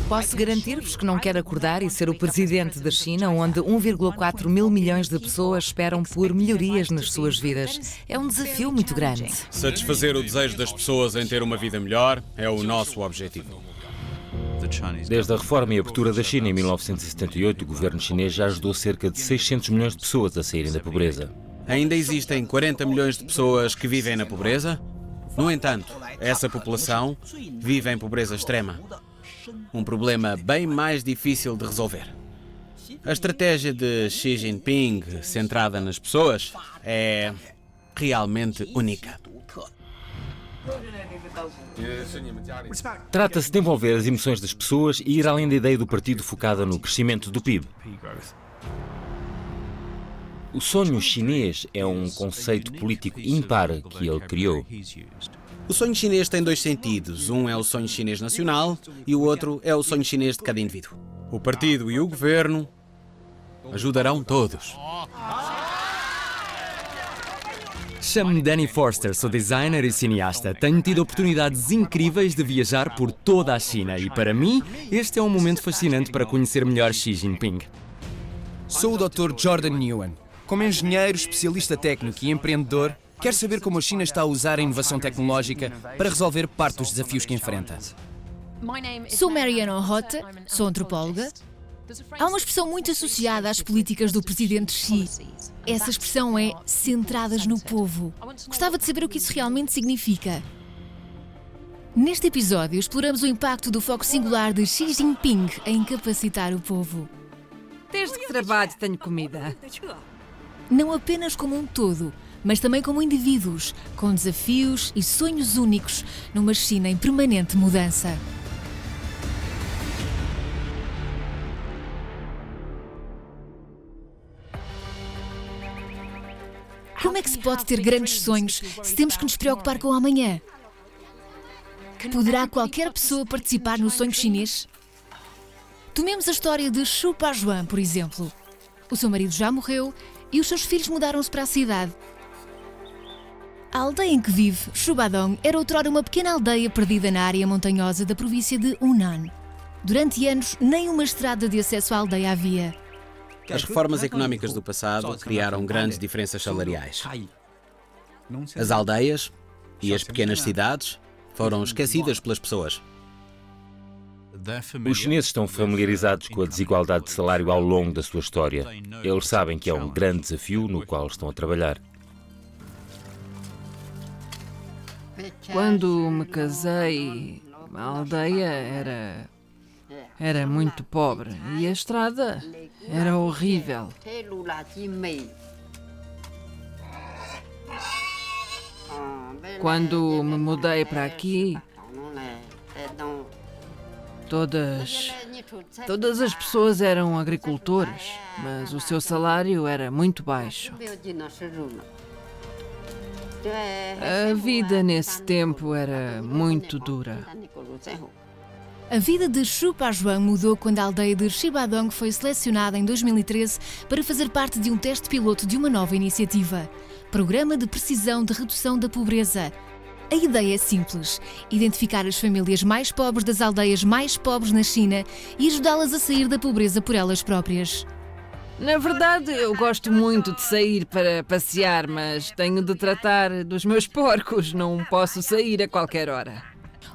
Posso garantir-vos que não quero acordar e ser o presidente da China, onde 1,4 mil milhões de pessoas esperam por melhorias nas suas vidas. É um desafio muito grande. Satisfazer o desejo das pessoas em ter uma vida melhor é o nosso objetivo. Desde a reforma e abertura da China em 1978, o governo chinês já ajudou cerca de 600 milhões de pessoas a saírem da pobreza. Ainda existem 40 milhões de pessoas que vivem na pobreza. No entanto, essa população vive em pobreza extrema. Um problema bem mais difícil de resolver. A estratégia de Xi Jinping, centrada nas pessoas, é realmente única. Trata-se de envolver as emoções das pessoas e ir além da ideia do partido focada no crescimento do PIB. O sonho chinês é um conceito político ímpar que ele criou. O sonho chinês tem dois sentidos. Um é o sonho chinês nacional e o outro é o sonho chinês de cada indivíduo. O partido e o governo ajudarão todos. Chamo-me Danny Forster, sou designer e cineasta. Tenho tido oportunidades incríveis de viajar por toda a China e, para mim, este é um momento fascinante para conhecer melhor Xi Jinping. Sou o Dr. Jordan Nguyen. Como engenheiro, especialista técnico e empreendedor, quero saber como a China está a usar a inovação tecnológica para resolver parte dos desafios que enfrenta. Sou Mariana Ohota, sou antropóloga. Há uma expressão muito associada às políticas do presidente Xi. Essa expressão é centradas no povo. Gostava de saber o que isso realmente significa. Neste episódio, exploramos o impacto do foco singular de Xi Jinping em capacitar o povo. Desde que trabalho tenho comida. Não apenas como um todo, mas também como indivíduos, com desafios e sonhos únicos, numa China em permanente mudança. Como é que se pode ter grandes sonhos se temos que nos preocupar com o amanhã? Poderá qualquer pessoa participar no sonho chinês? Tomemos a história de Xu Pajuan, por exemplo. O seu marido já morreu e os seus filhos mudaram-se para a cidade. A aldeia em que vive, Xubadong, era outrora uma pequena aldeia perdida na área montanhosa da província de Hunan. Durante anos, nem uma estrada de acesso à aldeia havia. As reformas económicas do passado criaram grandes diferenças salariais. As aldeias e as pequenas cidades foram esquecidas pelas pessoas. Os chineses estão familiarizados com a desigualdade de salário ao longo da sua história. Eles sabem que é um grande desafio no qual estão a trabalhar. Quando me casei, a aldeia era muito pobre e a estrada era horrível. Quando me mudei para aqui, todas as pessoas eram agricultoras, mas o seu salário era muito baixo. A vida nesse tempo era muito dura. A vida de Xu Pajuan mudou quando a aldeia de Xibadong foi selecionada em 2013 para fazer parte de um teste piloto de uma nova iniciativa, Programa de Precisão de Redução da Pobreza. A ideia é simples: identificar as famílias mais pobres das aldeias mais pobres na China e ajudá-las a sair da pobreza por elas próprias. Na verdade, eu gosto muito de sair para passear, mas tenho de tratar dos meus porcos, não posso sair a qualquer hora.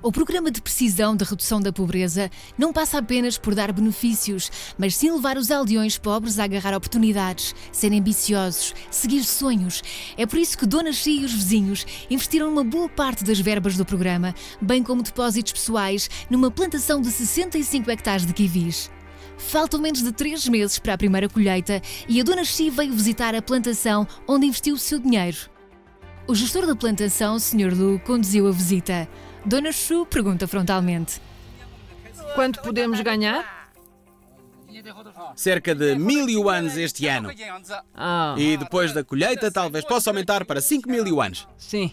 O Programa de Precisão de Redução da Pobreza não passa apenas por dar benefícios, mas sim levar os aldeões pobres a agarrar oportunidades, serem ambiciosos, seguir sonhos. É por isso que Dona Xi e os vizinhos investiram uma boa parte das verbas do programa, bem como depósitos pessoais, numa plantação de 65 hectares de kiwis. Faltam menos de 3 meses para a primeira colheita e a Dona Xi veio visitar a plantação onde investiu o seu dinheiro. O gestor da plantação, Sr. Lu, conduziu a visita. Dona Xu pergunta frontalmente: Quanto podemos ganhar? Cerca de 1000 yuans este ano. E depois da colheita talvez possa aumentar para 5000 yuans. Sim.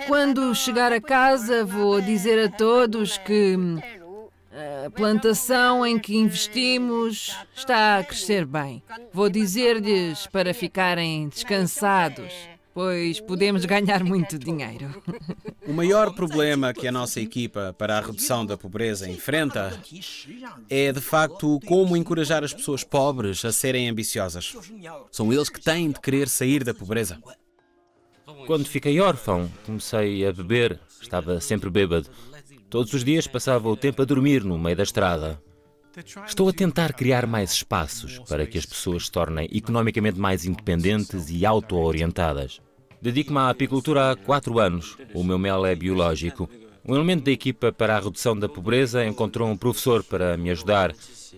Quando chegar a casa vou dizer a todos que a plantação em que investimos está a crescer bem. Vou dizer-lhes para ficarem descansados. pois podemos ganhar muito dinheiro. O maior problema que a nossa equipa para a redução da pobreza enfrenta é, de facto, como encorajar as pessoas pobres a serem ambiciosas. São eles que têm de querer sair da pobreza. Quando fiquei órfão, comecei a beber. Estava sempre bêbado. Todos os dias passava o tempo a dormir no meio da estrada. Estou a tentar criar mais espaços para que as pessoas se tornem economicamente mais independentes e auto-orientadas. Dedico-me à apicultura há 4 anos. O meu mel é biológico. Um elemento da equipa para a redução da pobreza encontrou um professor para me ajudar.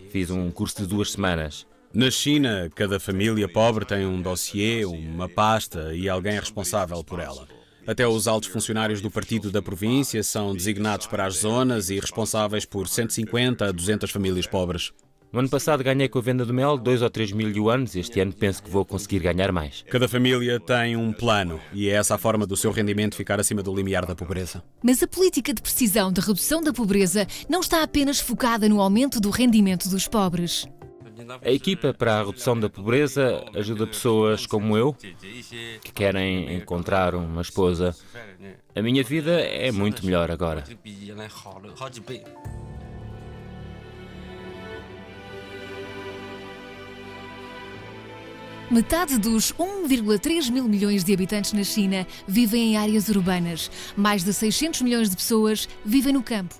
Fiz um curso de 2 semanas. Na China, cada família pobre tem um dossiê, uma pasta e alguém responsável por ela. Até os altos funcionários do partido da província são designados para as zonas e responsáveis por 150 a 200 famílias pobres. No ano passado ganhei com a venda do mel 2 ou 3 mil yuanes. Este ano penso que vou conseguir ganhar mais. Cada família tem um plano e é essa a forma do seu rendimento ficar acima do limiar da pobreza. Mas a política de precisão de redução da pobreza não está apenas focada no aumento do rendimento dos pobres. A equipa para a redução da pobreza ajuda pessoas como eu, que querem encontrar uma esposa. A minha vida é muito melhor agora. Metade dos 1,3 mil milhões de habitantes na China vivem em áreas urbanas. Mais de 600 milhões de pessoas vivem no campo.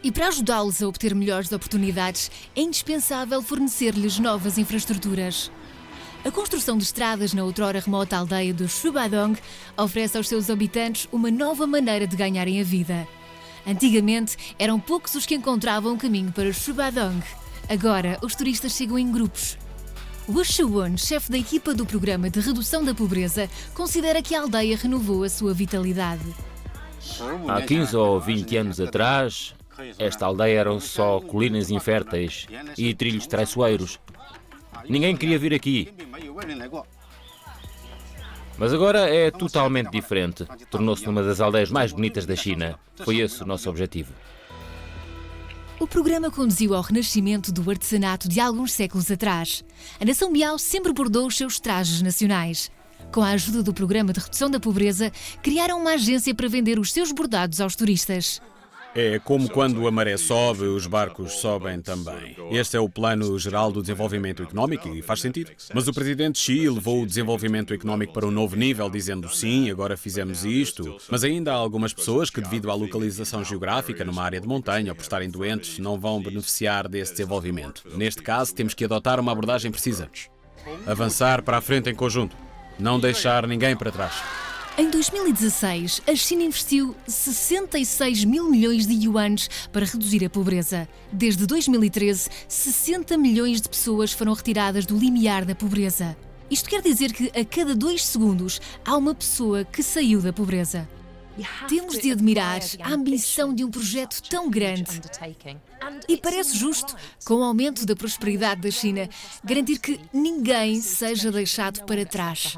E para ajudá-los a obter melhores oportunidades, é indispensável fornecer-lhes novas infraestruturas. A construção de estradas na outrora remota aldeia do Shubadong oferece aos seus habitantes uma nova maneira de ganharem a vida. Antigamente, eram poucos os que encontravam o caminho para Shubadong. Agora, os turistas chegam em grupos. Wu Shuwen, chefe da equipa do Programa de Redução da Pobreza, considera que a aldeia renovou a sua vitalidade. Há 15 ou 20 anos atrás, esta aldeia eram só colinas inférteis e trilhos traiçoeiros. Ninguém queria vir aqui. Mas agora é totalmente diferente. Tornou-se uma das aldeias mais bonitas da China. Foi esse o nosso objetivo. O programa conduziu ao renascimento do artesanato de alguns séculos atrás. A nação Miao sempre bordou os seus trajes nacionais. Com a ajuda do Programa de Redução da Pobreza, criaram uma agência para vender os seus bordados aos turistas. É como quando a maré sobe, os barcos sobem também. Este é o Plano Geral do Desenvolvimento Económico e faz sentido. Mas o presidente Xi levou o desenvolvimento económico para um novo nível, dizendo sim, agora fizemos isto. Mas ainda há algumas pessoas que, devido à localização geográfica numa área de montanha ou por estarem doentes, não vão beneficiar desse desenvolvimento. Neste caso, temos que adotar uma abordagem precisa. Avançar para a frente em conjunto. Não deixar ninguém para trás. Em 2016, a China investiu 66 mil milhões de yuanes para reduzir a pobreza. Desde 2013, 60 milhões de pessoas foram retiradas do limiar da pobreza. Isto quer dizer que a cada 2 segundos há uma pessoa que saiu da pobreza. Temos de admirar a ambição de um projeto tão grande. E parece justo, com o aumento da prosperidade da China, garantir que ninguém seja deixado para trás.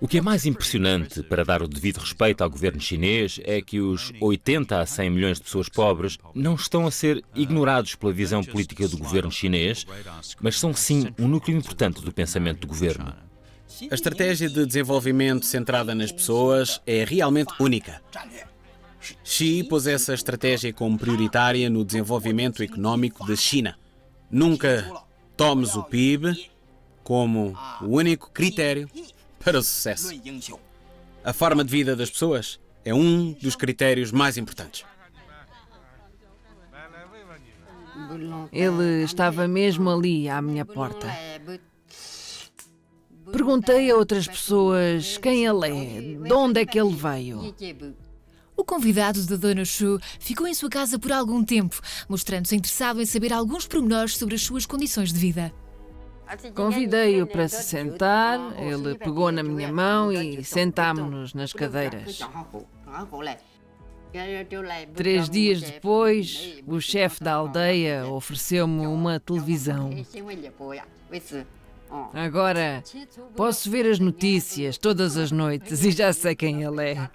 O que é mais impressionante, para dar o devido respeito ao governo chinês, é que os 80 a 100 milhões de pessoas pobres não estão a ser ignorados pela visão política do governo chinês, mas são sim um núcleo importante do pensamento do governo. A estratégia de desenvolvimento centrada nas pessoas é realmente única. Xi pôs essa estratégia como prioritária no desenvolvimento económico da China. Nunca tomes o PIB como o único critério para o sucesso. A forma de vida das pessoas é um dos critérios mais importantes. Ele estava mesmo ali à minha porta. Perguntei a outras pessoas quem ele é, de onde é que ele veio. O convidado da Dona Xu ficou em sua casa por algum tempo, mostrando-se interessado em saber alguns pormenores sobre as suas condições de vida. Convidei-o para se sentar, ele pegou na minha mão e sentámo-nos nas cadeiras. 3 dias depois, o chefe da aldeia ofereceu-me uma televisão. Agora, posso ver as notícias todas as noites e já sei quem ele é.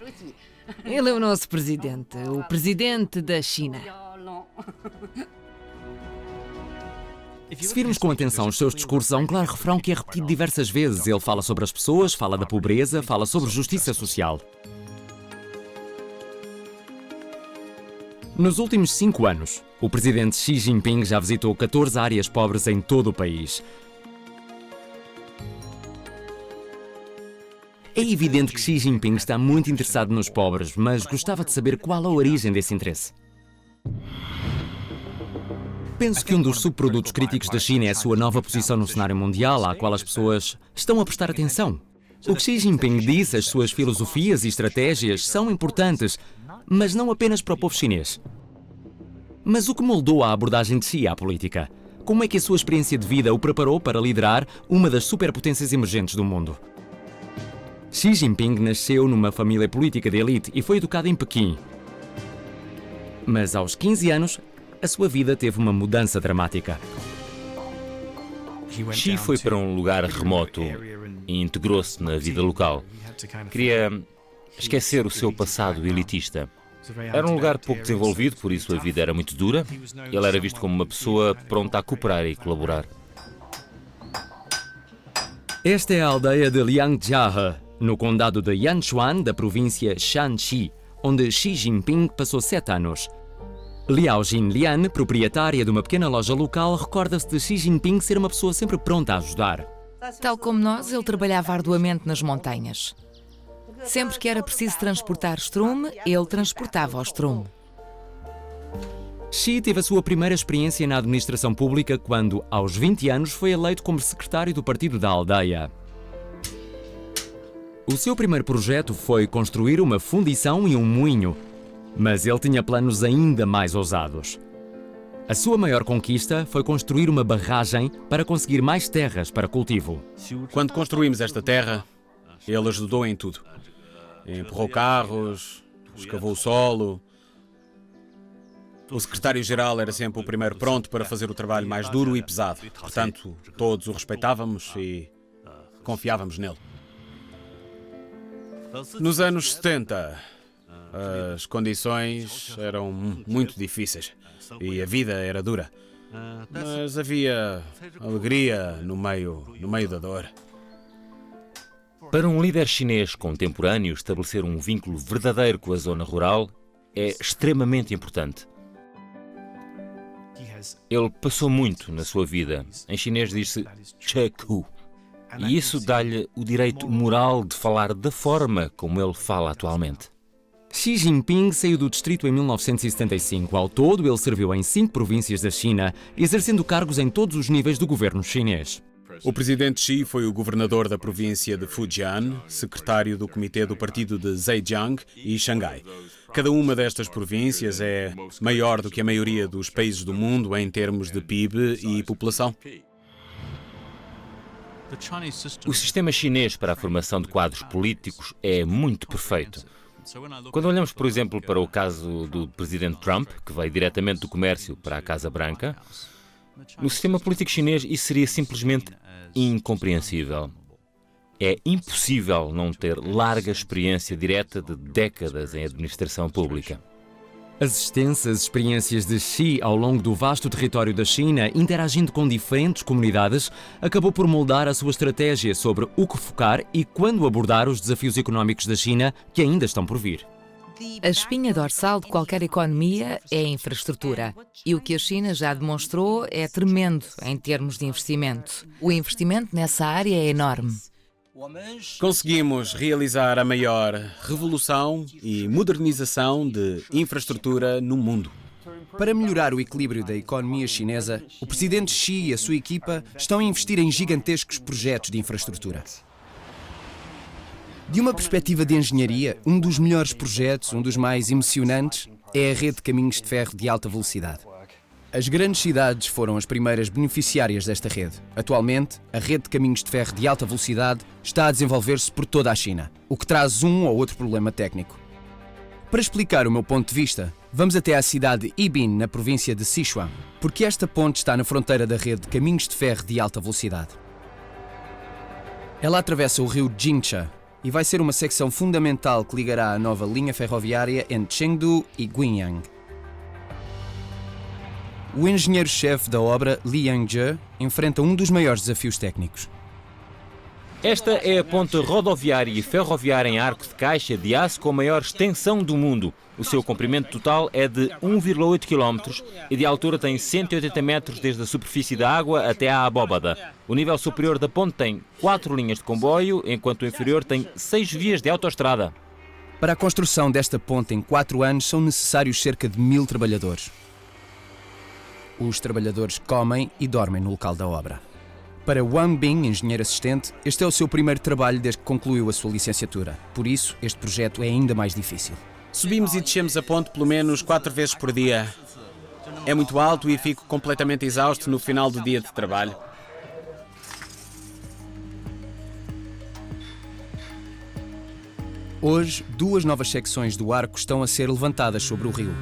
Ele é o nosso presidente, o presidente da China. Se virmos com atenção os seus discursos, há um claro refrão que é repetido diversas vezes. Ele fala sobre as pessoas, fala da pobreza, fala sobre justiça social. Nos últimos 5 anos, o presidente Xi Jinping já visitou 14 áreas pobres em todo o país. É evidente que Xi Jinping está muito interessado nos pobres, mas gostava de saber qual a origem desse interesse. Penso que um dos subprodutos críticos da China é a sua nova posição no cenário mundial, à qual as pessoas estão a prestar atenção. O que Xi Jinping disse, as suas filosofias e estratégias são importantes, mas não apenas para o povo chinês. Mas o que moldou a abordagem de Xi à política? Como é que a sua experiência de vida o preparou para liderar uma das superpotências emergentes do mundo? Xi Jinping nasceu numa família política de elite e foi educado em Pequim. Mas aos 15 anos, a sua vida teve uma mudança dramática. Xi foi para um lugar remoto e integrou-se na vida local. Queria esquecer o seu passado elitista. Era um lugar pouco desenvolvido, por isso a vida era muito dura. Ele era visto como uma pessoa pronta a cooperar e colaborar. Esta é a aldeia de Liangjiahe, no condado de Yanchuan, da província Shanxi, onde Xi Jinping passou 7 anos. Liao Jinlian, proprietária de uma pequena loja local, recorda-se de Xi Jinping ser uma pessoa sempre pronta a ajudar. Tal como nós, ele trabalhava arduamente nas montanhas. Sempre que era preciso transportar estrume, ele transportava o estrume. Xi teve a sua primeira experiência na administração pública quando, aos 20 anos, foi eleito como secretário do partido da aldeia. O seu primeiro projeto foi construir uma fundição e um moinho, mas ele tinha planos ainda mais ousados. A sua maior conquista foi construir uma barragem para conseguir mais terras para cultivo. Quando construímos esta terra, ele ajudou em tudo. Empurrou carros, escavou o solo. O secretário-geral era sempre o primeiro pronto para fazer o trabalho mais duro e pesado. Portanto, todos o respeitávamos e confiávamos nele. Nos anos 70, as condições eram muito difíceis e a vida era dura. Mas havia alegria no meio da dor. Para um líder chinês contemporâneo, estabelecer um vínculo verdadeiro com a zona rural é extremamente importante. Ele passou muito na sua vida. Em chinês diz-se Cheku. E isso dá-lhe o direito moral de falar da forma como ele fala atualmente. Xi Jinping saiu do distrito em 1975. Ao todo, ele serviu em 5 províncias da China, exercendo cargos em todos os níveis do governo chinês. O presidente Xi foi o governador da província de Fujian, secretário do comitê do partido de Zhejiang e Xangai. Cada uma destas províncias é maior do que a maioria dos países do mundo em termos de PIB e população. O sistema chinês para a formação de quadros políticos é muito perfeito. Quando olhamos, por exemplo, para o caso do presidente Trump, que veio diretamente do comércio para a Casa Branca, no sistema político chinês isso seria simplesmente incompreensível. É impossível não ter larga experiência direta de décadas em administração pública. As extensas experiências de Xi ao longo do vasto território da China, interagindo com diferentes comunidades, acabou por moldar a sua estratégia sobre o que focar e quando abordar os desafios económicos da China que ainda estão por vir. A espinha dorsal de qualquer economia é a infraestrutura. E o que a China já demonstrou é tremendo em termos de investimento. O investimento nessa área é enorme. Conseguimos realizar a maior revolução e modernização de infraestrutura no mundo. Para melhorar o equilíbrio da economia chinesa, o presidente Xi e a sua equipa estão a investir em gigantescos projetos de infraestrutura. De uma perspectiva de engenharia, um dos melhores projetos, um dos mais emocionantes, é a rede de caminhos de ferro de alta velocidade. As grandes cidades foram as primeiras beneficiárias desta rede. Atualmente, a rede de caminhos de ferro de alta velocidade está a desenvolver-se por toda a China, o que traz um ou outro problema técnico. Para explicar o meu ponto de vista, vamos até à cidade de Yibin, na província de Sichuan, porque esta ponte está na fronteira da rede de caminhos de ferro de alta velocidade. Ela atravessa o rio Jingcha e vai ser uma secção fundamental que ligará a nova linha ferroviária entre Chengdu e Guiyang. O engenheiro-chefe da obra, Li Yang-je, enfrenta um dos maiores desafios técnicos. Esta é a ponte rodoviária e ferroviária em arco de caixa de aço com a maior extensão do mundo. O seu comprimento total é de 1,8 km e de altura tem 180 metros desde a superfície da água até à abóbada. O nível superior da ponte tem 4 linhas de comboio, enquanto o inferior tem 6 vias de autoestrada. Para a construção desta ponte em 4 anos são necessários cerca de 1000 trabalhadores. Os trabalhadores comem e dormem no local da obra. Para Wang Bing, engenheiro assistente, este é o seu primeiro trabalho desde que concluiu a sua licenciatura. Por isso, este projeto é ainda mais difícil. Subimos e descemos a ponte pelo menos 4 vezes por dia. É muito alto e fico completamente exausto no final do dia de trabalho. Hoje, 2 novas secções do arco estão a ser levantadas sobre o rio.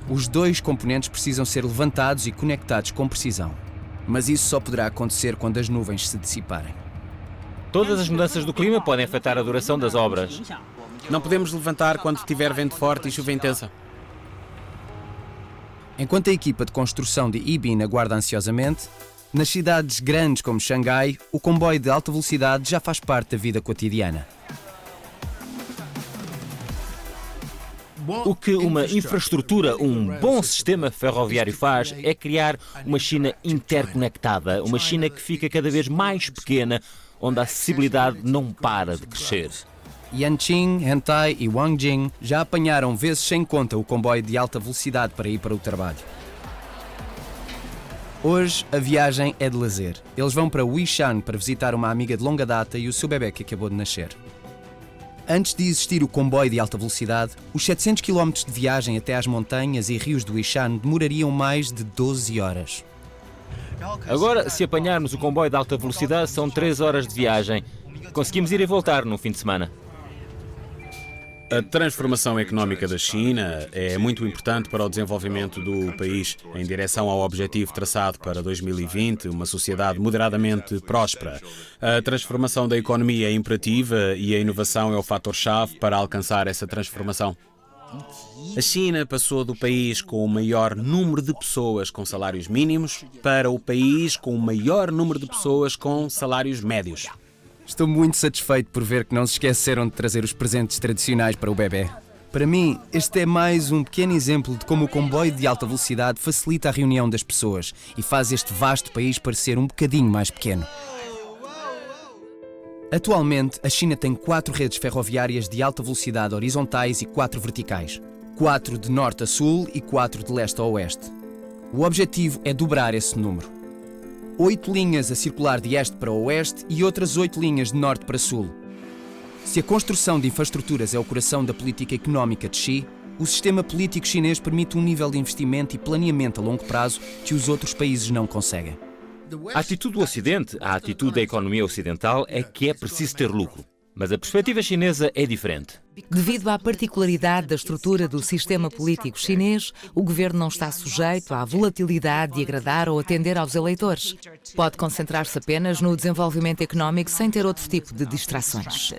Os 2 componentes precisam ser levantados e conectados com precisão. Mas isso só poderá acontecer quando as nuvens se dissiparem. Todas as mudanças do clima podem afetar a duração das obras. Não podemos levantar quando tiver vento forte e chuva intensa. Enquanto a equipa de construção de Yibin aguarda ansiosamente, nas cidades grandes como Xangai, o comboio de alta velocidade já faz parte da vida cotidiana. O que uma infraestrutura, um bom sistema ferroviário faz é criar uma China interconectada, uma China que fica cada vez mais pequena, onde a acessibilidade não para de crescer. Yanqing, Hentai e Wangjing já apanharam vezes sem conta o comboio de alta velocidade para ir para o trabalho. Hoje a viagem é de lazer. Eles vão para Wishan para visitar uma amiga de longa data e o seu bebê que acabou de nascer. Antes de existir o comboio de alta velocidade, os 700 km de viagem até às montanhas e rios do Wishan demorariam mais de 12 horas. Agora, se apanharmos o comboio de alta velocidade, são 3 horas de viagem. Conseguimos ir e voltar num fim de semana. A transformação económica da China é muito importante para o desenvolvimento do país, em direção ao objetivo traçado para 2020, uma sociedade moderadamente próspera. A transformação da economia é imperativa e a inovação é o fator-chave para alcançar essa transformação. A China passou do país com o maior número de pessoas com salários mínimos para o país com o maior número de pessoas com salários médios. Estou muito satisfeito por ver que não se esqueceram de trazer os presentes tradicionais para o bebê. Para mim, este é mais um pequeno exemplo de como o comboio de alta velocidade facilita a reunião das pessoas e faz este vasto país parecer um bocadinho mais pequeno. Atualmente, a China tem 4 redes ferroviárias de alta velocidade horizontais e 4 verticais. 4 de norte a sul e 4 de leste a oeste. O objetivo é dobrar esse número. 8 linhas a circular de este para oeste e outras 8 linhas de norte para sul. Se a construção de infraestruturas é o coração da política económica de Xi, o sistema político chinês permite um nível de investimento e planeamento a longo prazo que os outros países não conseguem. A atitude do Ocidente, a atitude da economia ocidental é que é preciso ter lucro. Mas a perspectiva chinesa é diferente. Devido à particularidade da estrutura do sistema político chinês, o governo não está sujeito à volatilidade de agradar ou atender aos eleitores. Pode concentrar-se apenas no desenvolvimento económico sem ter outro tipo de distrações.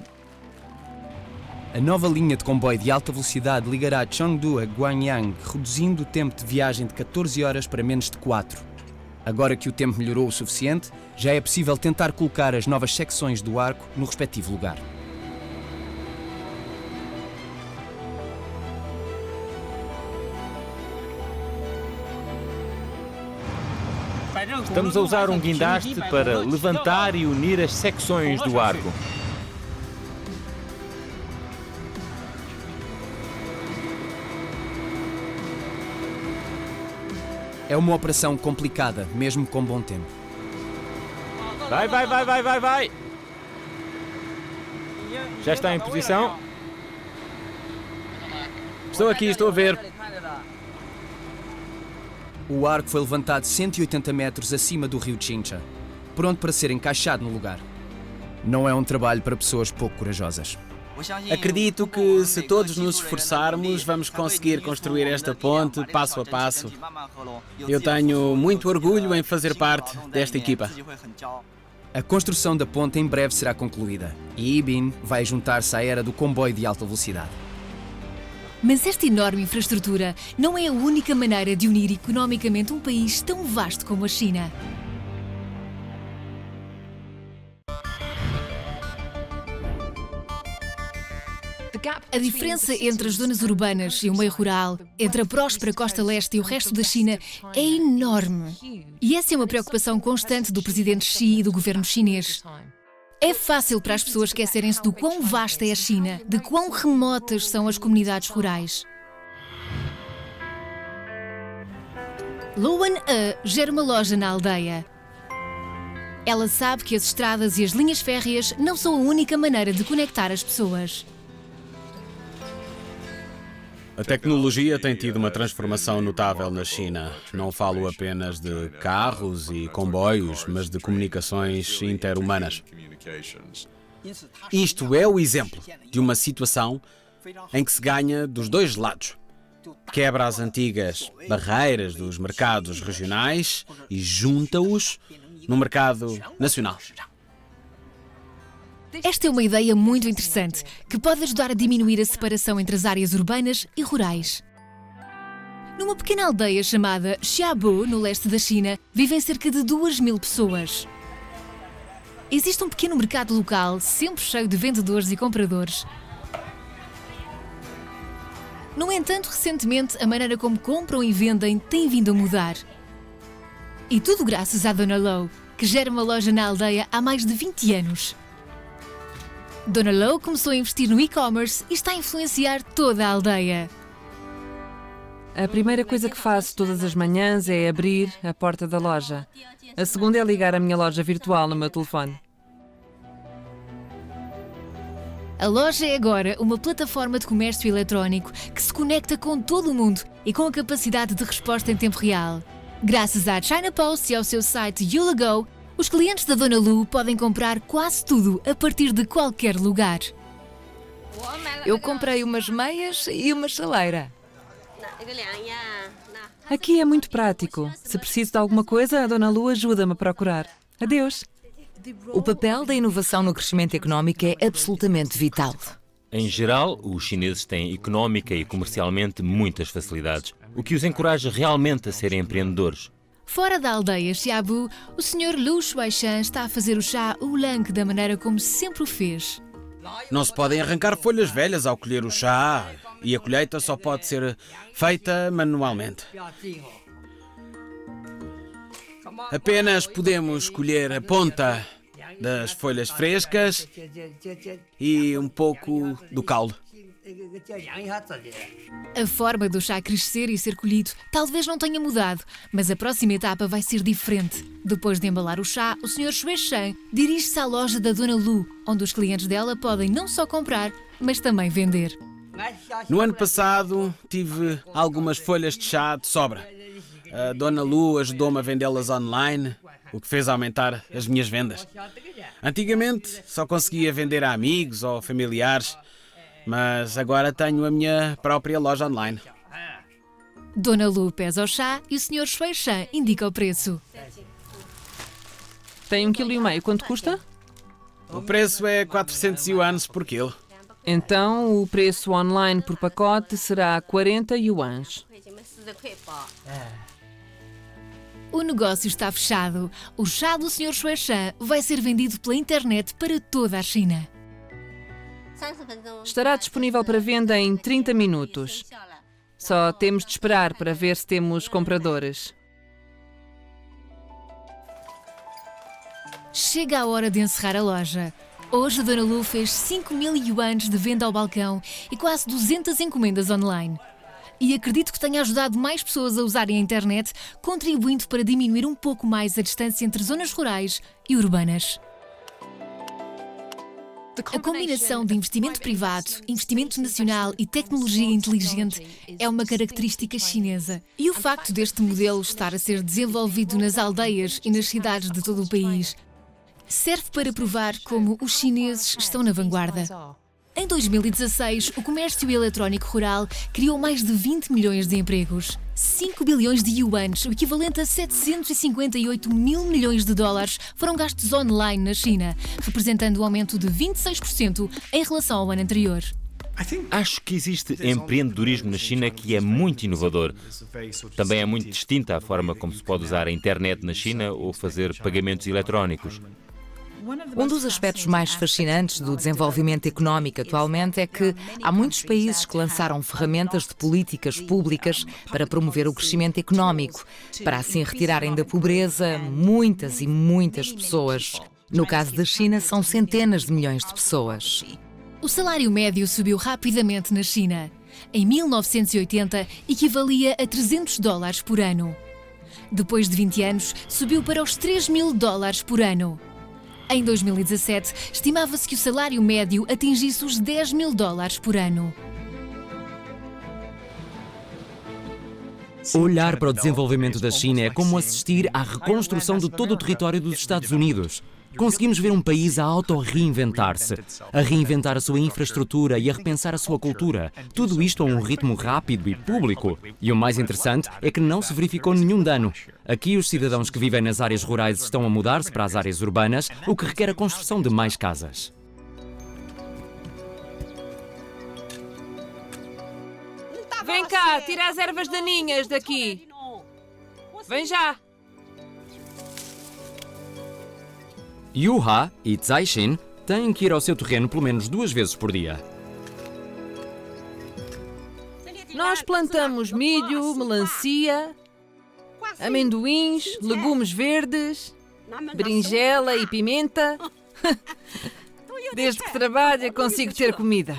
A nova linha de comboio de alta velocidade ligará Chengdu a Guanyang, reduzindo o tempo de viagem de 14 horas para menos de 4. Agora que o tempo melhorou o suficiente, já é possível tentar colocar as novas secções do arco no respectivo lugar. Estamos a usar um guindaste para levantar e unir as secções do arco. É uma operação complicada, mesmo com bom tempo. Vai, vai, vai, vai, vai, vai! Já está em posição? Estou aqui, estou a ver. O arco foi levantado 180 metros acima do rio Chincha, pronto para ser encaixado no lugar. Não é um trabalho para pessoas pouco corajosas. Acredito que, se todos nos esforçarmos, vamos conseguir construir esta ponte passo a passo. Eu tenho muito orgulho em fazer parte desta equipa. A construção da ponte em breve será concluída e Yibin vai juntar-se à era do comboio de alta velocidade. Mas esta enorme infraestrutura não é a única maneira de unir economicamente um país tão vasto como a China. A diferença entre as zonas urbanas e o meio rural, entre a próspera costa leste e o resto da China, é enorme. E essa é uma preocupação constante do presidente Xi e do governo chinês. É fácil para as pessoas esquecerem-se do quão vasta é a China, de quão remotas são as comunidades rurais. Luan gera uma loja na aldeia. Ela sabe que as estradas e as linhas férreas não são a única maneira de conectar as pessoas. A tecnologia tem tido uma transformação notável na China. Não falo apenas de carros e comboios, mas de comunicações interhumanas. Isto é o exemplo de uma situação em que se ganha dos dois lados. Quebra as antigas barreiras dos mercados regionais e junta-os no mercado nacional. Esta é uma ideia muito interessante, que pode ajudar a diminuir a separação entre as áreas urbanas e rurais. Numa pequena aldeia chamada Xiabu, no leste da China, vivem cerca de 2.000 pessoas. Existe um pequeno mercado local, sempre cheio de vendedores e compradores. No entanto, recentemente, a maneira como compram e vendem tem vindo a mudar. E tudo graças à Dona Lou, que gera uma loja na aldeia há mais de 20 anos. Dona Lou começou a investir no e-commerce e está a influenciar toda a aldeia. A primeira coisa que faço todas as manhãs é abrir a porta da loja. A segunda é ligar a minha loja virtual no meu telefone. A loja é agora uma plataforma de comércio eletrónico que se conecta com todo o mundo e com a capacidade de resposta em tempo real. Graças à China Post e ao seu site YouLaGo, os clientes da Dona Lou podem comprar quase tudo a partir de qualquer lugar. Eu comprei umas meias e uma chaleira. Aqui é muito prático. Se preciso de alguma coisa, a Dona Lou ajuda-me a procurar. Adeus. O papel da inovação no crescimento económico é absolutamente vital. Em geral, os chineses têm económica e comercialmente muitas facilidades, o que os encoraja realmente a serem empreendedores. Fora da aldeia Xiabu, o Sr. Lu Shuaishan está a fazer o chá oolong da maneira como sempre o fez. Não se podem arrancar folhas velhas ao colher o chá e a colheita só pode ser feita manualmente. Apenas podemos colher a ponta das folhas frescas e um pouco do caule. A forma do chá crescer e ser colhido talvez não tenha mudado, mas a próxima etapa vai ser diferente. Depois de embalar o chá, o Sr. Shuaishan dirige-se à loja da Dona Lu, onde os clientes dela podem não só comprar, mas também vender. No ano passado, tive algumas folhas de chá de sobra. A Dona Lu ajudou-me a vendê-las online, o que fez aumentar as minhas vendas. Antigamente, só conseguia vender a amigos ou familiares, mas agora tenho a minha própria loja online. Dona Lu pesa o chá e o Sr. Shuaishan indica o preço. Tem 1,5 kg. Quanto custa? O preço é 400 yuans por quilo. Então, o preço online por pacote será 40 yuans. O negócio está fechado. O chá do Sr. Shuaishan vai ser vendido pela internet para toda a China. Estará disponível para venda em 30 minutos. Só temos de esperar para ver se temos compradores. Chega a hora de encerrar a loja. Hoje a Dona Lu fez 5.000 yuans de venda ao balcão e quase 200 encomendas online. E acredito que tenha ajudado mais pessoas a usarem a internet, contribuindo para diminuir um pouco mais a distância entre zonas rurais e urbanas. A combinação de investimento privado, investimento nacional e tecnologia inteligente é uma característica chinesa. E o facto deste modelo estar a ser desenvolvido nas aldeias e nas cidades de todo o país serve para provar como os chineses estão na vanguarda. Em 2016, o comércio eletrónico rural criou mais de 20 milhões de empregos. 5 bilhões de yuans, o equivalente a 758 mil milhões de dólares, foram gastos online na China, representando um aumento de 26% em relação ao ano anterior. Acho que existe empreendedorismo na China que é muito inovador. Também é muito distinta a forma como se pode usar a internet na China ou fazer pagamentos eletrónicos. Um dos aspectos mais fascinantes do desenvolvimento económico atualmente é que há muitos países que lançaram ferramentas de políticas públicas para promover o crescimento económico, para assim retirarem da pobreza muitas e muitas pessoas. No caso da China, são centenas de milhões de pessoas. O salário médio subiu rapidamente na China. Em 1980, equivalia a $300 por ano. Depois de 20 anos, subiu para os $3.000 por ano. Em 2017, estimava-se que o salário médio atingisse os $10.000 por ano. Olhar para o desenvolvimento da China é como assistir à reconstrução de todo o território dos Estados Unidos. Conseguimos ver um país a auto-reinventar-se, a reinventar a sua infraestrutura e a repensar a sua cultura. Tudo isto a um ritmo rápido e público. E o mais interessante é que não se verificou nenhum dano. Aqui os cidadãos que vivem nas áreas rurais estão a mudar-se para as áreas urbanas, o que requer a construção de mais casas. Vem cá, tira as ervas daninhas daqui. Vem já. Yuha e Zaixin têm que ir ao seu terreno pelo menos 2 vezes por dia. Nós plantamos milho, melancia, amendoins, legumes verdes, berinjela e pimenta. Desde que trabalho, consigo ter comida.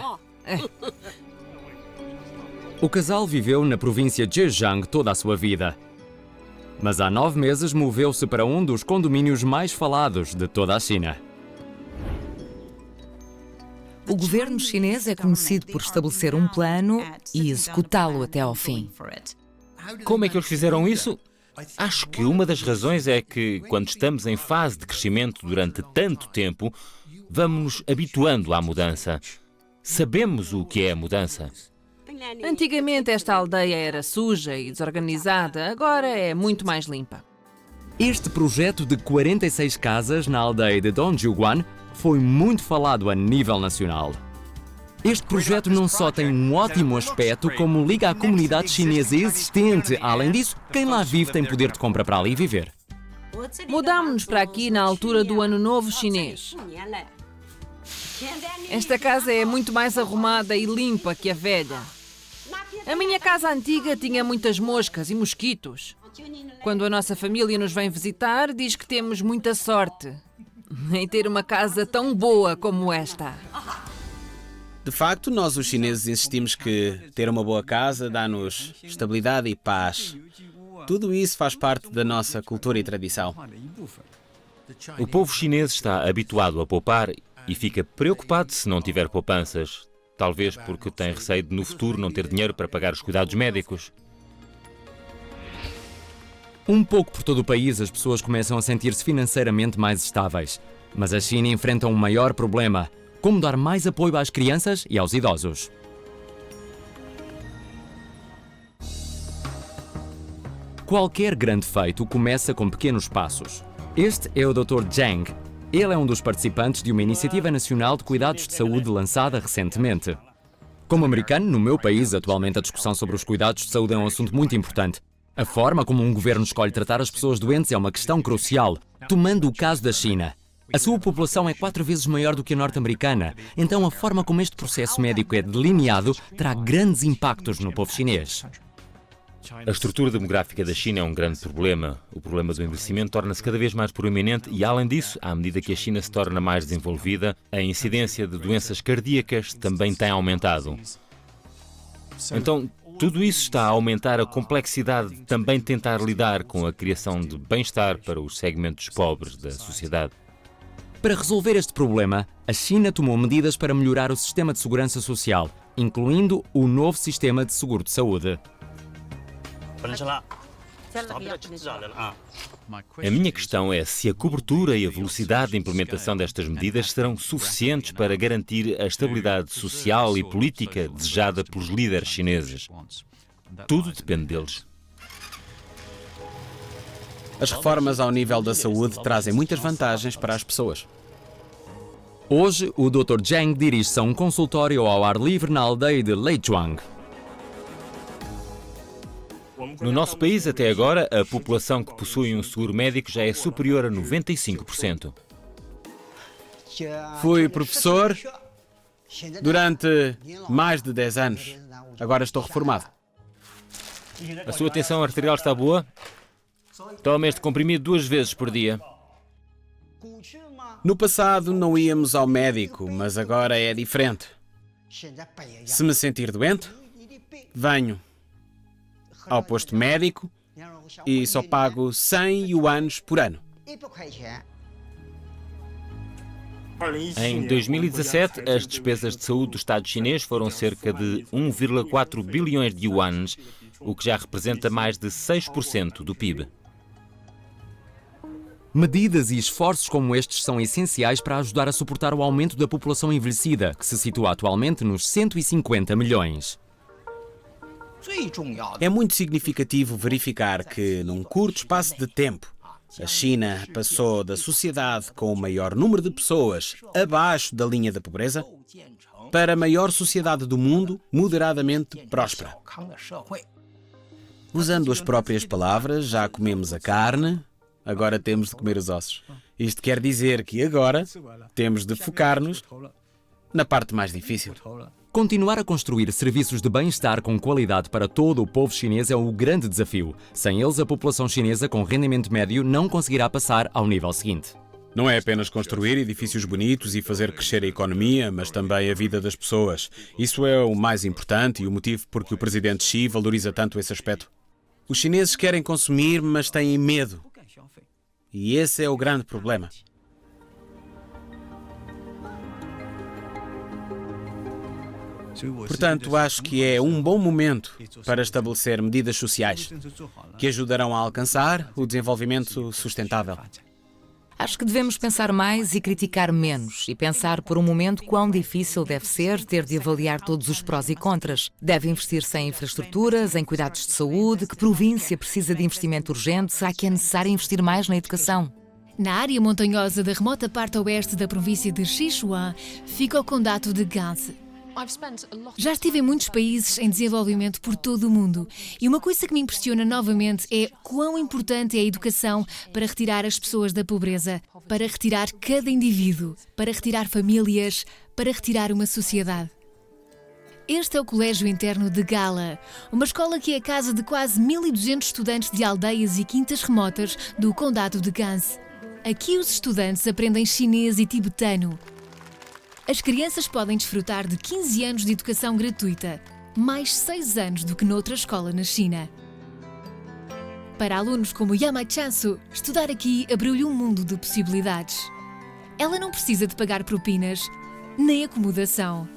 O casal viveu na província de Zhejiang toda a sua vida. Mas há 9 meses moveu-se para um dos condomínios mais falados de toda a China. O governo chinês é conhecido por estabelecer um plano e executá-lo até ao fim. Como é que eles fizeram isso? Acho que uma das razões é que, quando estamos em fase de crescimento durante tanto tempo, vamos nos habituando à mudança. Sabemos o que é a mudança. Antigamente esta aldeia era suja e desorganizada, agora é muito mais limpa. Este projeto de 46 casas na aldeia de Dongjuguan foi muito falado a nível nacional. Este projeto não só tem um ótimo aspecto, como liga a comunidade chinesa existente. Além disso, quem lá vive tem poder de compra para ali viver. Mudámos-nos para aqui na altura do Ano Novo Chinês. Esta casa é muito mais arrumada e limpa que a velha. A minha casa antiga tinha muitas moscas e mosquitos. Quando a nossa família nos vem visitar, diz que temos muita sorte em ter uma casa tão boa como esta. De facto, nós os chineses insistimos que ter uma boa casa dá-nos estabilidade e paz. Tudo isso faz parte da nossa cultura e tradição. O povo chinês está habituado a poupar e fica preocupado se não tiver poupanças. Talvez porque tem receio de no futuro não ter dinheiro para pagar os cuidados médicos. Um pouco por todo o país, as pessoas começam a sentir-se financeiramente mais estáveis. Mas a China enfrenta um maior problema: como dar mais apoio às crianças e aos idosos. Qualquer grande feito começa com pequenos passos. Este é o Dr. Zhang. Ele é um dos participantes de uma iniciativa nacional de cuidados de saúde lançada recentemente. Como americano, no meu país, atualmente a discussão sobre os cuidados de saúde é um assunto muito importante. A forma como um governo escolhe tratar as pessoas doentes é uma questão crucial. Tomando o caso da China, a sua população é 4 vezes maior do que a norte-americana, então a forma como este processo médico é delineado terá grandes impactos no povo chinês. A estrutura demográfica da China é um grande problema. O problema do envelhecimento torna-se cada vez mais proeminente e, além disso, à medida que a China se torna mais desenvolvida, a incidência de doenças cardíacas também tem aumentado. Então, tudo isso está a aumentar a complexidade de também tentar lidar com a criação de bem-estar para os segmentos pobres da sociedade. Para resolver este problema, a China tomou medidas para melhorar o sistema de segurança social, incluindo o novo sistema de seguro de saúde. A minha questão é se a cobertura e a velocidade de implementação destas medidas serão suficientes para garantir a estabilidade social e política desejada pelos líderes chineses. Tudo depende deles. As reformas ao nível da saúde trazem muitas vantagens para as pessoas. Hoje, o Dr. Zhang dirige-se a um consultório ao ar livre na aldeia de Leizhuang. No nosso país, até agora, a população que possui um seguro médico já é superior a 95%. Fui professor durante mais de 10 anos. Agora estou reformado. A sua tensão arterial está boa? Tome este comprimido 2 vezes por dia. No passado não íamos ao médico, mas agora é diferente. Se me sentir doente, venho ao posto médico e só pago 100 yuans por ano. Em 2017, as despesas de saúde do Estado chinês foram cerca de 1,4 bilhões de yuans, o que já representa mais de 6% do PIB. Medidas e esforços como estes são essenciais para ajudar a suportar o aumento da população envelhecida, que se situa atualmente nos 150 milhões. É muito significativo verificar que, num curto espaço de tempo, a China passou da sociedade com o maior número de pessoas abaixo da linha da pobreza para a maior sociedade do mundo moderadamente próspera. Usando as próprias palavras, já comemos a carne, agora temos de comer os ossos. Isto quer dizer que agora temos de focar-nos na parte mais difícil. Continuar a construir serviços de bem-estar com qualidade para todo o povo chinês é o grande desafio. Sem eles, a população chinesa com rendimento médio não conseguirá passar ao nível seguinte. Não é apenas construir edifícios bonitos e fazer crescer a economia, mas também a vida das pessoas. Isso é o mais importante e o motivo por que o presidente Xi valoriza tanto esse aspecto. Os chineses querem consumir, mas têm medo. E esse é o grande problema. Portanto, acho que é um bom momento para estabelecer medidas sociais que ajudarão a alcançar o desenvolvimento sustentável. Acho que devemos pensar mais e criticar menos, e pensar por um momento quão difícil deve ser ter de avaliar todos os prós e contras. Deve investir-se em infraestruturas, em cuidados de saúde, que província precisa de investimento urgente, será que é necessário investir mais na educação? Na área montanhosa da remota parte oeste da província de Sichuan, fica o condado de Gansu. Já estive em muitos países em desenvolvimento por todo o mundo e uma coisa que me impressiona novamente é quão importante é a educação para retirar as pessoas da pobreza, para retirar cada indivíduo, para retirar famílias, para retirar uma sociedade. Este é o Colégio Interno de Gala, uma escola que é a casa de quase 1.200 estudantes de aldeias e quintas remotas do condado de Gansu. Aqui os estudantes aprendem chinês e tibetano. As crianças podem desfrutar de 15 anos de educação gratuita, mais 6 anos do que noutra escola na China. Para alunos como Yamai Chansu, estudar aqui abriu-lhe um mundo de possibilidades. Ela não precisa de pagar propinas, nem acomodação.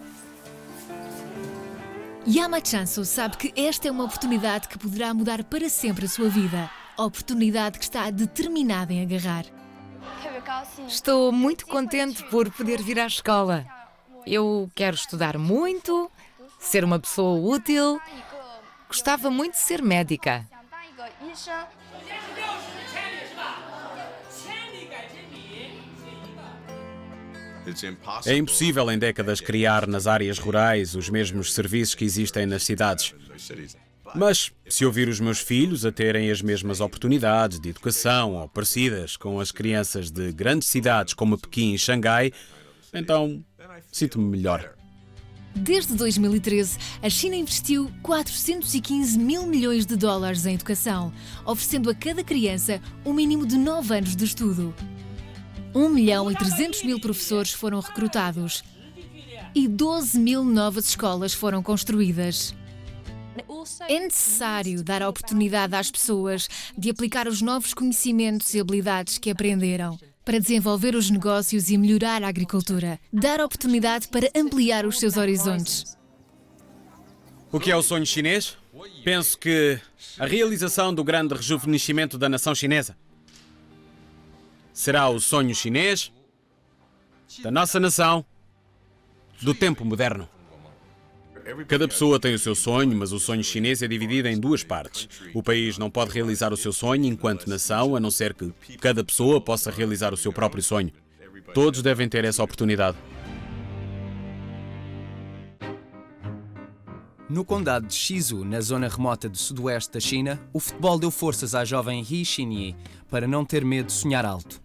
Yamai Chansu sabe que esta é uma oportunidade que poderá mudar para sempre a sua vida, a oportunidade que está determinada em agarrar. Estou muito contente por poder vir à escola. Eu quero estudar muito, ser uma pessoa útil. Gostava muito de ser médica. É impossível em décadas criar nas áreas rurais os mesmos serviços que existem nas cidades. Mas, se ouvir os meus filhos a terem as mesmas oportunidades de educação ou parecidas com as crianças de grandes cidades como Pequim e Xangai, então sinto-me melhor. Desde 2013, a China investiu 415 mil milhões de dólares em educação, oferecendo a cada criança um mínimo de 9 anos de estudo. 1.300.000 professores foram recrutados e 12 mil novas escolas foram construídas. É necessário dar a oportunidade às pessoas de aplicar os novos conhecimentos e habilidades que aprenderam para desenvolver os negócios e melhorar a agricultura. Dar a oportunidade para ampliar os seus horizontes. O que é o sonho chinês? Penso que a realização do grande rejuvenescimento da nação chinesa será o sonho chinês da nossa nação do tempo moderno. Cada pessoa tem o seu sonho, mas o sonho chinês é dividido em 2 partes. O país não pode realizar o seu sonho enquanto nação, a não ser que cada pessoa possa realizar o seu próprio sonho. Todos devem ter essa oportunidade. No condado de Shizhou, na zona remota do sudoeste da China, o futebol deu forças à jovem He Xinyi para não ter medo de sonhar alto.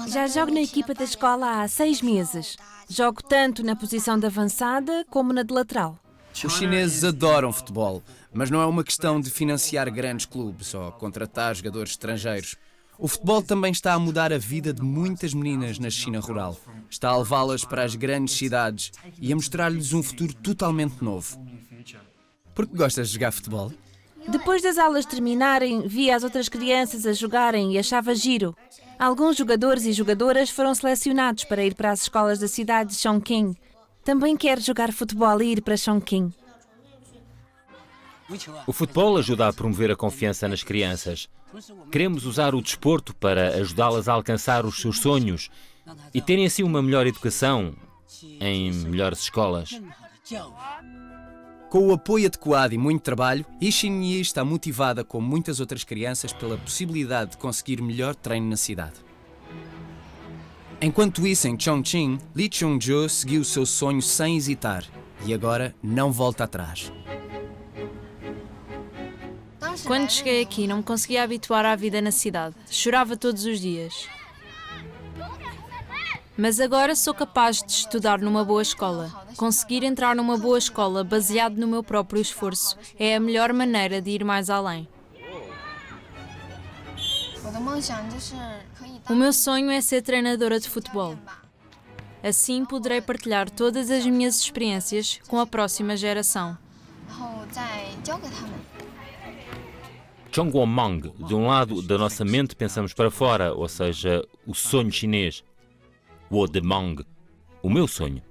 Já jogo na equipa da escola há 6 meses. Jogo tanto na posição de avançada como na de lateral. Os chineses adoram futebol, mas não é uma questão de financiar grandes clubes ou contratar jogadores estrangeiros. O futebol também está a mudar a vida de muitas meninas na China rural. Está a levá-las para as grandes cidades e a mostrar-lhes um futuro totalmente novo. Por que gostas de jogar futebol? Depois das aulas terminarem, via as outras crianças a jogarem e achava giro. Alguns jogadores e jogadoras foram selecionados para ir para as escolas da cidade de Chongqing. Também quero jogar futebol e ir para Chongqing. O futebol ajuda a promover a confiança nas crianças. Queremos usar o desporto para ajudá-las a alcançar os seus sonhos e terem assim uma melhor educação em melhores escolas. Com o apoio adequado e muito trabalho, He Xinyi está motivada, como muitas outras crianças, pela possibilidade de conseguir melhor treino na cidade. Enquanto isso, em Chongqing, Li Chongzhou seguiu o seu sonho sem hesitar e agora não volta atrás. Quando cheguei aqui, não me conseguia habituar à vida na cidade. Chorava todos os dias. Mas agora sou capaz de estudar numa boa escola. Conseguir entrar numa boa escola baseado no meu próprio esforço é a melhor maneira de ir mais além. O meu sonho é ser treinadora de futebol. Assim poderei partilhar todas as minhas experiências com a próxima geração. Chongguomang, de um lado da nossa mente pensamos para fora, ou seja, o sonho chinês. Wodemang, o meu sonho.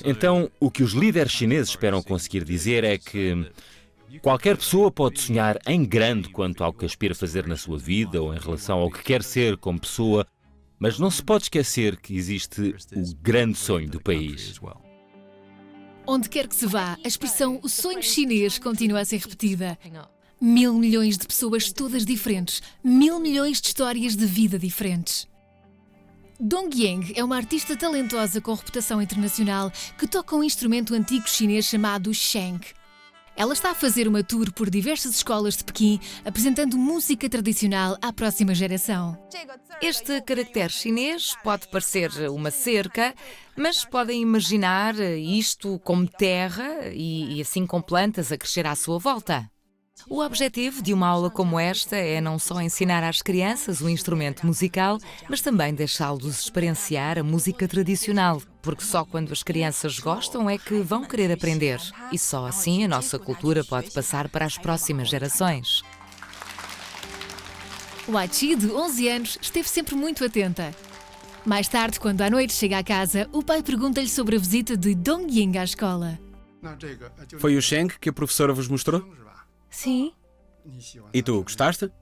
Então, o que os líderes chineses esperam conseguir dizer é que qualquer pessoa pode sonhar em grande quanto ao que aspira fazer na sua vida ou em relação ao que quer ser como pessoa, mas não se pode esquecer que existe o grande sonho do país. Onde quer que se vá, a expressão "o sonho chinês" continua a ser repetida. 1.000 milhões de pessoas todas diferentes, 1.000 milhões de histórias de vida diferentes. Dong Yang é uma artista talentosa com reputação internacional que toca um instrumento antigo chinês chamado sheng. Ela está a fazer uma tour por diversas escolas de Pequim, apresentando música tradicional à próxima geração. Este caractere chinês pode parecer uma cerca, mas podem imaginar isto como terra e assim com plantas a crescer à sua volta. O objetivo de uma aula como esta é não só ensinar às crianças o instrumento musical, mas também deixá-los experienciar a música tradicional, porque só quando as crianças gostam é que vão querer aprender. E só assim a nossa cultura pode passar para as próximas gerações. Wachi, de 11 anos, esteve sempre muito atenta. Mais tarde, quando à noite chega à casa, o pai pergunta-lhe sobre a visita de Dong Yang à escola. Foi o Sheng que a professora vos mostrou? Sim. E tu, gostaste?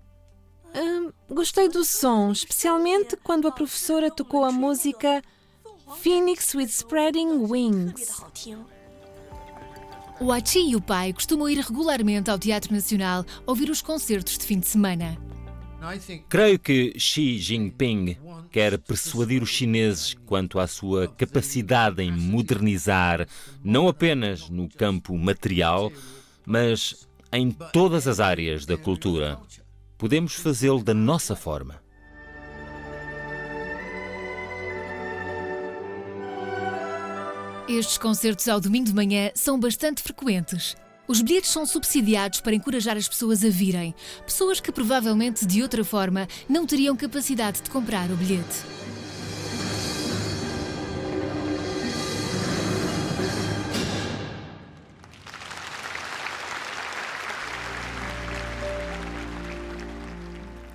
Gostei do som, especialmente quando a professora tocou a música Phoenix with Spreading Wings. Wachi e o pai costumam ir regularmente ao Teatro Nacional ouvir os concertos de fim de semana. Creio que Xi Jinping quer persuadir os chineses quanto à sua capacidade em modernizar, não apenas no campo material, mas em todas as áreas da cultura. Podemos fazê-lo da nossa forma. Estes concertos ao domingo de manhã são bastante frequentes. Os bilhetes são subsidiados para encorajar as pessoas a virem. Pessoas que provavelmente de outra forma não teriam capacidade de comprar o bilhete.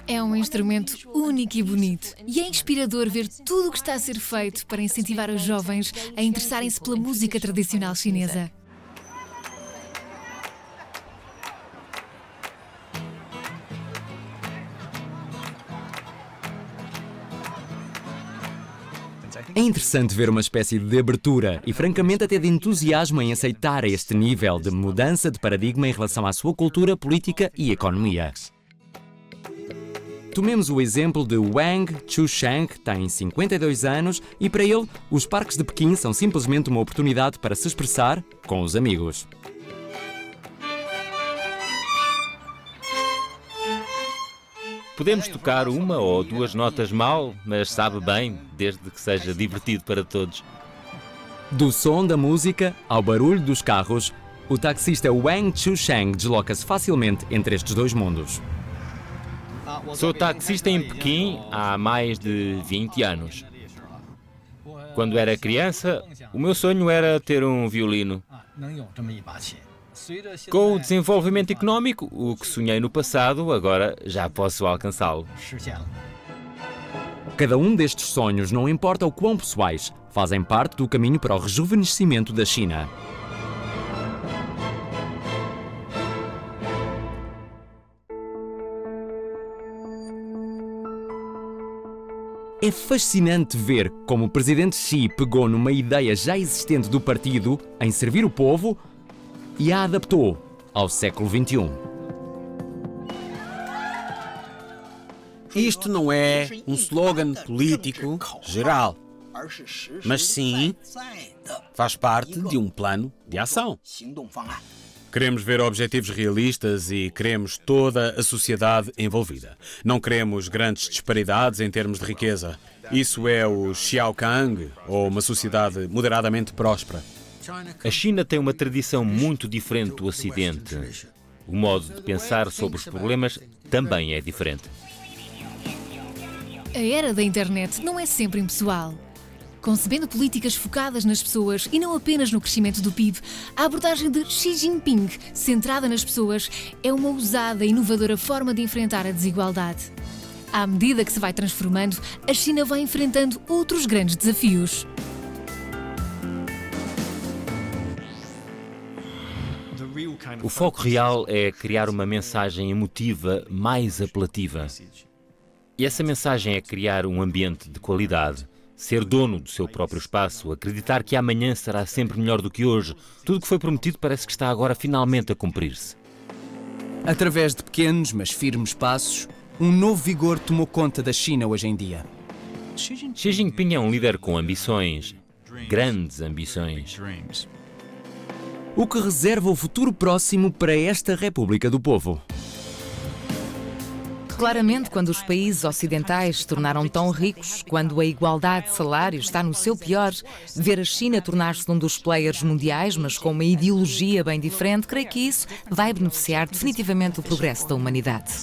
É um instrumento único e bonito, e é inspirador ver tudo o que está a ser feito para incentivar os jovens a interessarem-se pela música tradicional chinesa. É interessante ver uma espécie de abertura e, francamente, até de entusiasmo em aceitar este nível de mudança de paradigma em relação à sua cultura, política e economia. Tomemos o exemplo de Wang Chusheng, que tem 52 anos, e para ele, os parques de Pequim são simplesmente uma oportunidade para se expressar com os amigos. Podemos tocar uma ou duas notas mal, mas sabe bem, desde que seja divertido para todos. Do som da música ao barulho dos carros, o taxista Wang Chusheng desloca-se facilmente entre estes dois mundos. Sou taxista em Pequim há mais de 20 anos. Quando era criança, o meu sonho era ter um violino. Com o desenvolvimento económico, o que sonhei no passado, agora já posso alcançá-lo. Cada um destes sonhos, não importa o quão pessoais, fazem parte do caminho para o rejuvenescimento da China. É fascinante ver como o presidente Xi pegou numa ideia já existente do partido em servir o povo e a adaptou ao século XXI. Isto não é um slogan político geral, mas sim faz parte de um plano de ação. Queremos ver objetivos realistas e queremos toda a sociedade envolvida. Não queremos grandes disparidades em termos de riqueza. Isso é o Xiaokang, ou uma sociedade moderadamente próspera. A China tem uma tradição muito diferente do Ocidente. O modo de pensar sobre os problemas também é diferente. A era da internet não é sempre impessoal. Concebendo políticas focadas nas pessoas e não apenas no crescimento do PIB, a abordagem de Xi Jinping, centrada nas pessoas, é uma ousada e inovadora forma de enfrentar a desigualdade. À medida que se vai transformando, a China vai enfrentando outros grandes desafios. O foco real é criar uma mensagem emotiva mais apelativa. E essa mensagem é criar um ambiente de qualidade. Ser dono do seu próprio espaço, acreditar que amanhã será sempre melhor do que hoje. Tudo o que foi prometido parece que está agora finalmente a cumprir-se. Através de pequenos, mas firmes passos, um novo vigor tomou conta da China hoje em dia. Xi Jinping é um líder com ambições, grandes ambições. O que reserva o futuro próximo para esta República do Povo? Claramente, quando os países ocidentais se tornaram tão ricos, quando a igualdade de salário está no seu pior, ver a China tornar-se um dos players mundiais, mas com uma ideologia bem diferente, creio que isso vai beneficiar definitivamente o progresso da humanidade.